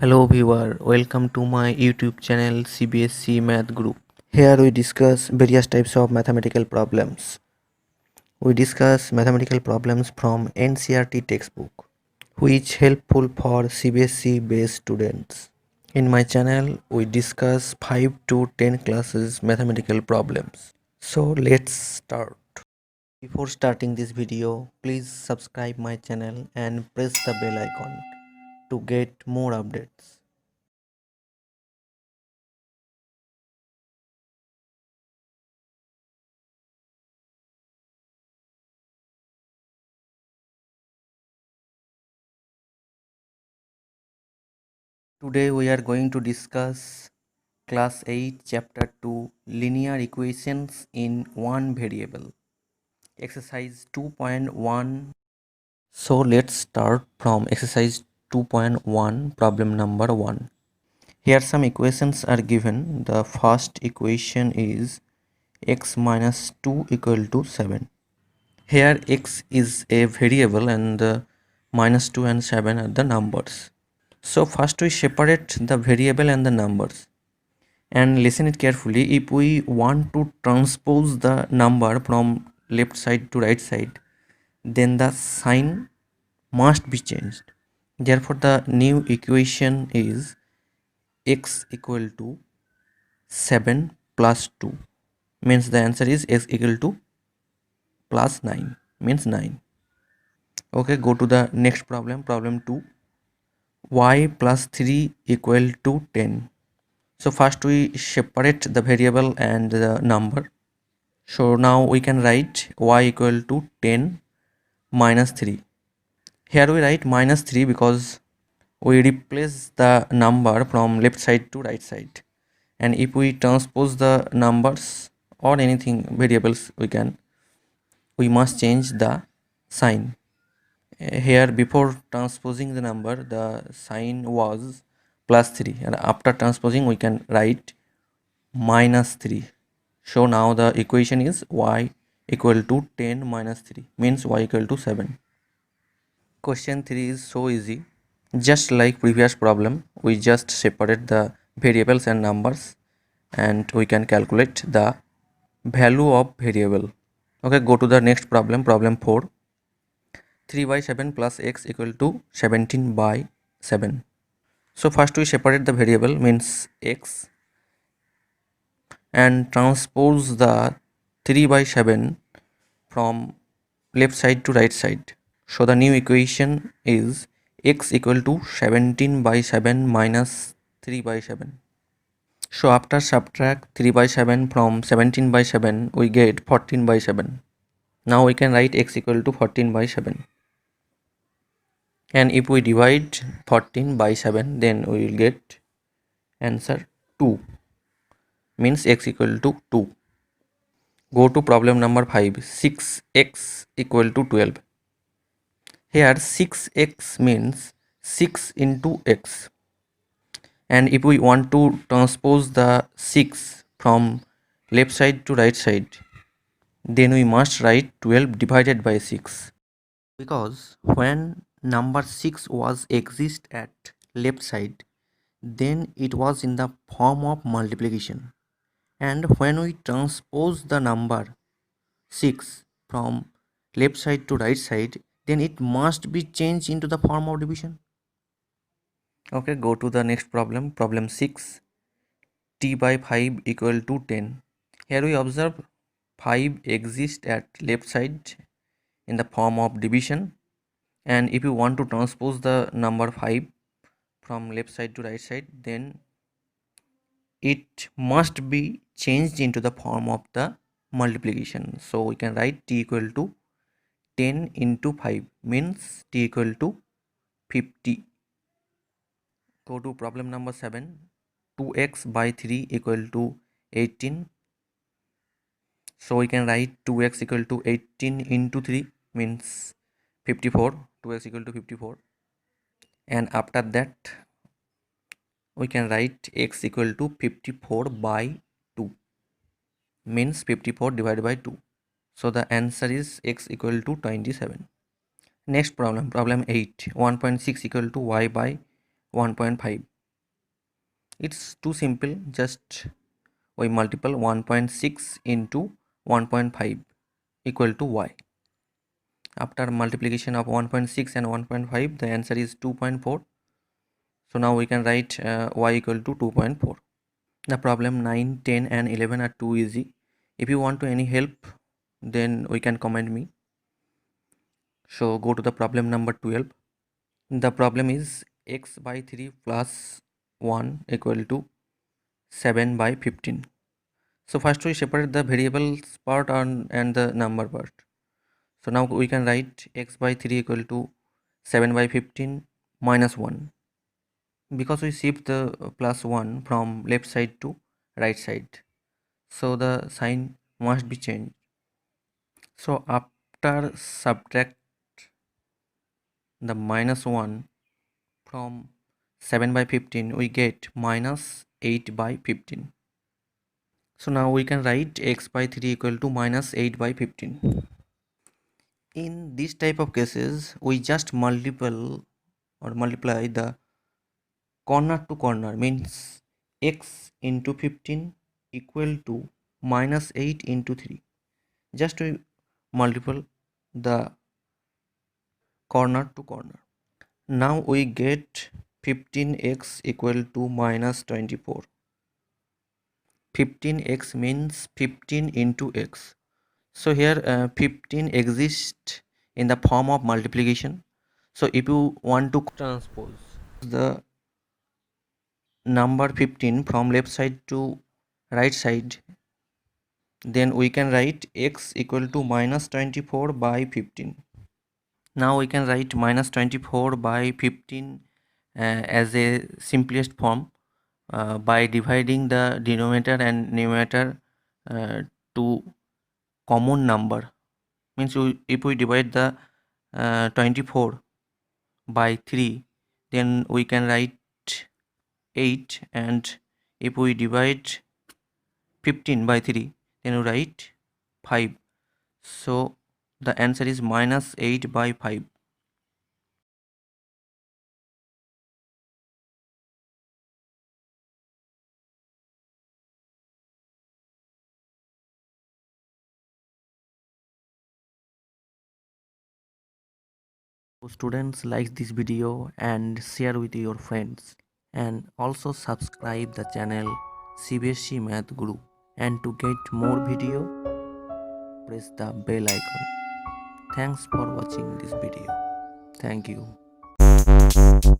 Hello viewer, welcome to my YouTube channel CBSC Math Group. Here we discuss various types of mathematical problems. We discuss mathematical problems from NCERT textbook, which helpful for CBSC based students. In my channel, we discuss 5 to 10 classes mathematical problems. So let's start. Before starting this video, please subscribe my channel and press the bell icon to get more updates. Today we are going to discuss class 8 chapter 2 linear equations in one variable, exercise 2.1. So let's start from exercise 2.1 problem number 1. Here some equations are given. The first equation is x minus 2 equal to 7. Here x is a variable and minus 2 and 7 are the numbers. So first we separate the variable and the numbers. And listen it carefully. If we want to transpose the number from left side to right side, then the sign must be changed. Therefore the new equation is x equal to 7 plus 2, means the answer is x equal to plus 9, means 9. Okay, go to the next problem. Problem 2, y plus 3 equal to 10. So first we separate the variable and the number. So now we can write y equal to 10 minus 3. Here we write minus 3 because we replace the number from left side to right side. And if we transpose the numbers or anything variables we must change the sign. Here before transposing the number the sign was plus 3, and after transposing we can write minus 3. So now the equation is y equal to 10 minus 3, means y equal to 7. Question 3 is so easy. Just like previous problem, we just separate the variables and numbers and we can calculate the value of variable. Okay, go to the next problem. Problem 4. 3 by 7 plus x equal to 17 by 7. So first we separate the variable, means x, and transpose the 3 by 7 from left side to right side. So the new equation is x equal to 17 by 7 minus 3 by 7. So after subtract 3 by 7 from 17 by 7 we get 14 by 7. Now we can write x equal to 14 by 7. And if we divide 14 by 7 then we will get answer 2, means x equal to 2. Go to problem number 5. 6x equal to 12. Here 6x means 6 into x. And if we want to transpose the 6 from left side to right side, then we must write 12 divided by 6. Because when number 6 was exist at left side, then it was in the form of multiplication. And when we transpose the number 6 from left side to right side, then it must be changed into the form of division. Okay, go to the next problem. Problem 6. T by 5 equal to 10. Here we observe 5 exists at left side in the form of division, and if you want to transpose the number 5 from left side to right side, then it must be changed into the form of the multiplication. So we can write t equal to 10 into 5, means t equal to 50. Go to problem number 7. 2x by 3 equal to 18. So we can write 2x equal to 18 into 3, means 54. 2x equal to 54. And after that we can write x equal to 54 by 2, means 54 divided by 2. So the answer is x equal to 27. Next problem. Problem 8. 1.6 equal to y by 1.5. It's too simple, just we multiply 1.6 into 1.5 equal to y. After multiplication of 1.6 and 1.5, the answer is 2.4. So now we can write y equal to 2.4. The problem 9, 10 and 11 are too easy. If you want to any help, then we can comment me. So go to the problem number 12. The problem is x by 3 plus 1 equal to 7 by 15. So first we separate the variables part and the number part. So now we can write x by 3 equal to 7 by 15 minus 1. Because we shift the plus 1 from left side to right side, so the sign must be changed. So after subtract the minus 1 from 7 by 15, we get minus 8 by 15. So now we can write x by 3 equal to minus 8 by 15. In this type of cases, we just multiply the corner to corner, means x into 15 equal to minus 8 into 3. Just we multiply the corner to corner. Now we get 15x equal to minus 24. 15x means 15 into x. So here 15 exists in the form of multiplication. So if you want to transpose the number 15 from left side to right side, then we can write x equal to minus 24 by 15. Now we can write minus 24 by 15 as a simplest form by dividing the denominator and numerator to common number. Means if we divide the 24 by 3, then we can write 8, and if we divide 15 by 3, then we write 5. So the answer is minus 8 by 5. So students, like this video and share with your friends, and also subscribe the channel CBSE Math Guru, and to get more video press the bell icon. Thanks for watching this video. Thank you.